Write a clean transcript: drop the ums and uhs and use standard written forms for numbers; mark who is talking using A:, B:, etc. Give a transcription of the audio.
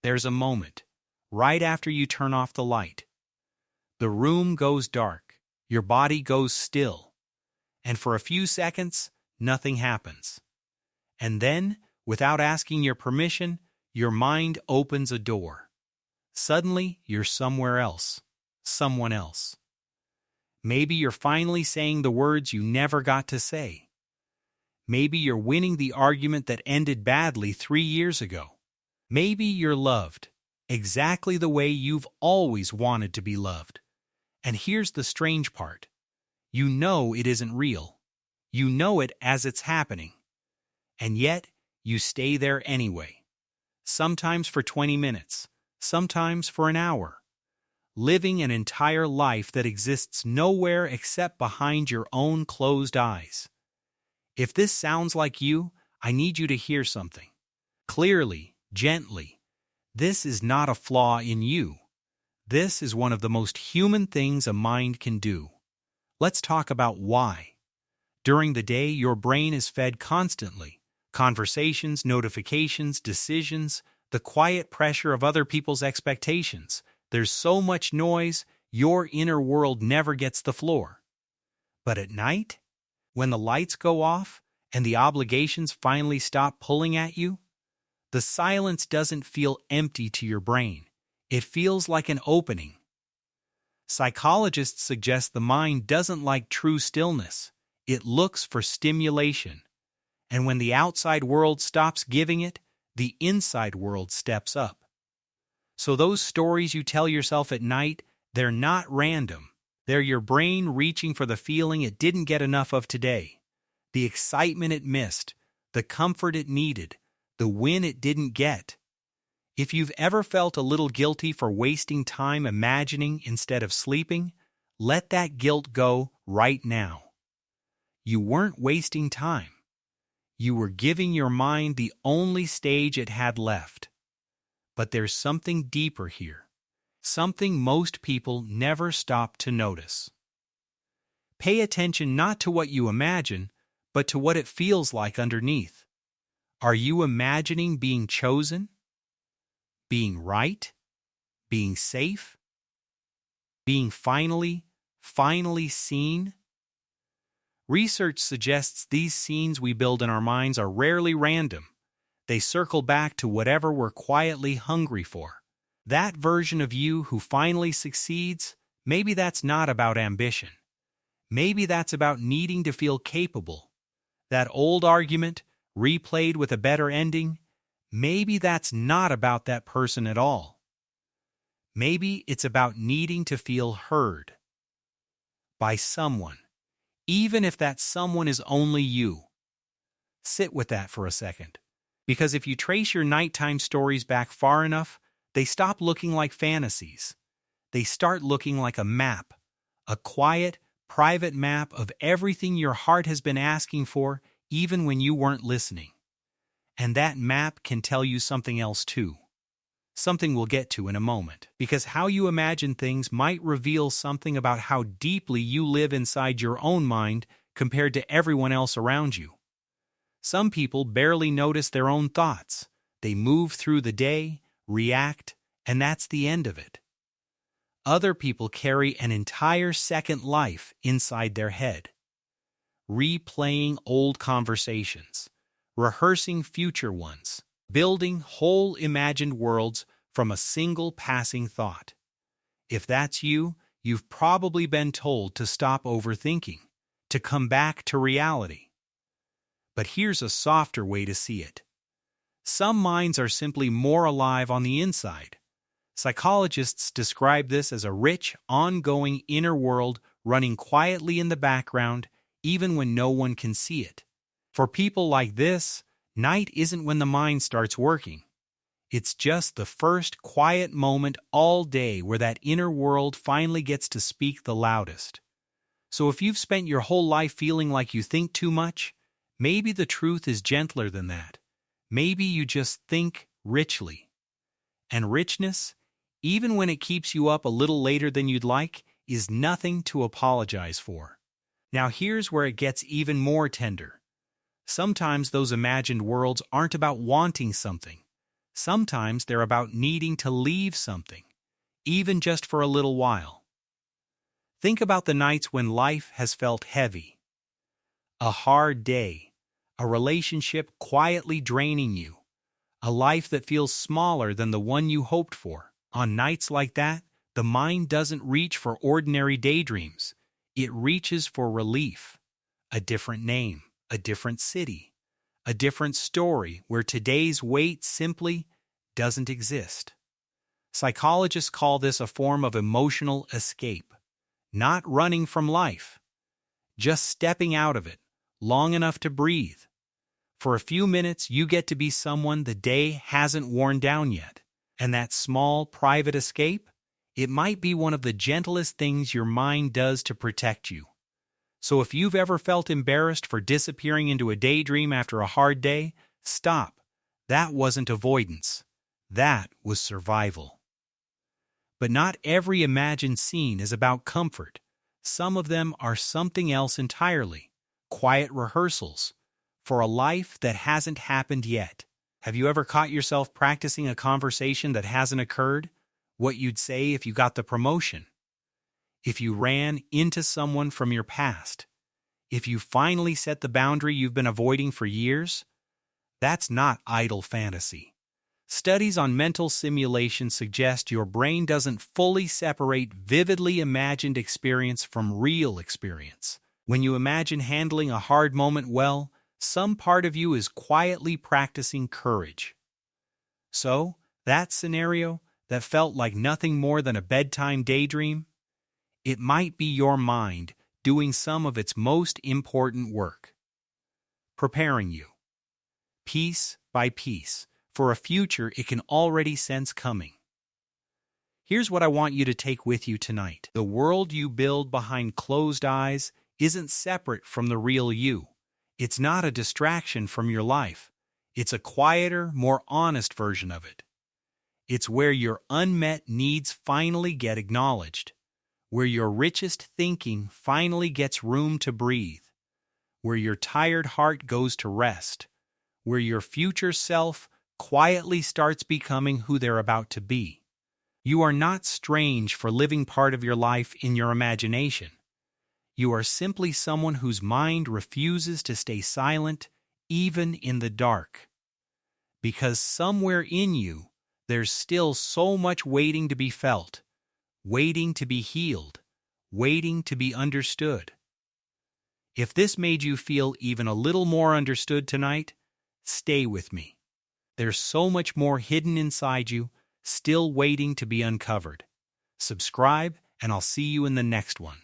A: There's a moment, right after you turn off the light. The room goes dark, your body goes still, and for a few seconds, nothing happens. And then, without asking your permission, your mind opens a door. Suddenly, you're somewhere else, someone else. Maybe you're finally saying the words you never got to say. Maybe you're winning the argument that ended badly 3 years ago. Maybe you're loved, exactly the way you've always wanted to be loved. And here's the strange part. You know it isn't real. You know it as it's happening. And yet, you stay there anyway. Sometimes for 20 minutes, sometimes for an hour. Living an entire life that exists nowhere except behind your own closed eyes. If this sounds like you, I need you to hear something. Clearly, gently. This is not a flaw in you. This is one of the most human things a mind can do. Let's talk about why. During the day, your brain is fed constantly. Conversations, notifications, decisions, the quiet pressure of other people's expectations. There's so much noise, your inner world never gets the floor. But at night, when the lights go off and the obligations finally stop pulling at you, the silence doesn't feel empty to your brain. It feels like an opening. Psychologists suggest the mind doesn't like true stillness. It looks for stimulation. And when the outside world stops giving it, the inside world steps up. So those stories you tell yourself at night, they're not random. They're your brain reaching for the feeling it didn't get enough of today, the excitement it missed, the comfort it needed, the win it didn't get. If you've ever felt a little guilty for wasting time imagining instead of sleeping, let that guilt go right now. You weren't wasting time. You were giving your mind the only stage it had left. But there's something deeper here, something most people never stop to notice. Pay attention not to what you imagine, but to what it feels like underneath. Are you imagining being chosen? Being right? Being safe? Being finally seen? Research suggests these scenes we build in our minds are rarely random. They circle back to whatever we're quietly hungry for. That version of you who finally succeeds, maybe that's not about ambition. Maybe that's about needing to feel capable. That old argument, replayed with a better ending, maybe that's not about that person at all. Maybe it's about needing to feel heard by someone, even if that someone is only you. Sit with that for a second, because if you trace your nighttime stories back far enough, they stop looking like fantasies. They start looking like a map, a quiet, private map of everything your heart has been asking for, even when you weren't listening. And that map can tell you something else too. Something we'll get to in a moment, because how you imagine things might reveal something about how deeply you live inside your own mind compared to everyone else around you. Some people barely notice their own thoughts. They move through the day, react, and that's the end of it. Other people carry an entire second life inside their head, replaying old conversations, rehearsing future ones, building whole imagined worlds from a single passing thought. If that's you, you've probably been told to stop overthinking, to come back to reality. But here's a softer way to see it. Some minds are simply more alive on the inside. Psychologists describe this as a rich, ongoing inner world running quietly in the background, even when no one can see it. For people like this, night isn't when the mind starts working. It's just the first quiet moment all day where that inner world finally gets to speak the loudest. So if you've spent your whole life feeling like you think too much, maybe the truth is gentler than that. Maybe you just think richly. And richness, even when it keeps you up a little later than you'd like, is nothing to apologize for. Now here's where it gets even more tender. Sometimes those imagined worlds aren't about wanting something. Sometimes they're about needing to leave something, even just for a little while. Think about the nights when life has felt heavy. A hard day, a relationship quietly draining you, a life that feels smaller than the one you hoped for. On nights like that, the mind doesn't reach for ordinary daydreams. It reaches for relief. A different name, a different city, a different story where today's weight simply doesn't exist. Psychologists call this a form of emotional escape. Not running from life, just stepping out of it, long enough to breathe. For a few minutes, you get to be someone the day hasn't worn down yet. And that small, private escape, it might be one of the gentlest things your mind does to protect you. So if you've ever felt embarrassed for disappearing into a daydream after a hard day, stop. That wasn't avoidance. That was survival. But not every imagined scene is about comfort. Some of them are something else entirely. Quiet rehearsals for a life that hasn't happened yet. Have you ever caught yourself practicing a conversation that hasn't occurred? What you'd say if you got the promotion? If you ran into someone from your past? If you finally set the boundary you've been avoiding for years? That's not idle fantasy. Studies on mental simulation suggest your brain doesn't fully separate vividly imagined experience from real experience. When you imagine handling a hard moment well, some part of you is quietly practicing courage. So, that scenario that felt like nothing more than a bedtime daydream, it might be your mind doing some of its most important work. Preparing you, piece by piece, for a future it can already sense coming. Here's what I want you to take with you tonight. The world you build behind closed eyes isn't separate from the real you. It's not a distraction from your life. It's a quieter, more honest version of it. It's where your unmet needs finally get acknowledged, where your richest thinking finally gets room to breathe, where your tired heart goes to rest, where your future self quietly starts becoming who they're about to be. You are not strange for living part of your life in your imagination. You are simply someone whose mind refuses to stay silent, even in the dark. Because somewhere in you, there's still so much waiting to be felt, waiting to be healed, waiting to be understood. If this made you feel even a little more understood tonight, stay with me. There's so much more hidden inside you, still waiting to be uncovered. Subscribe, and I'll see you in the next one.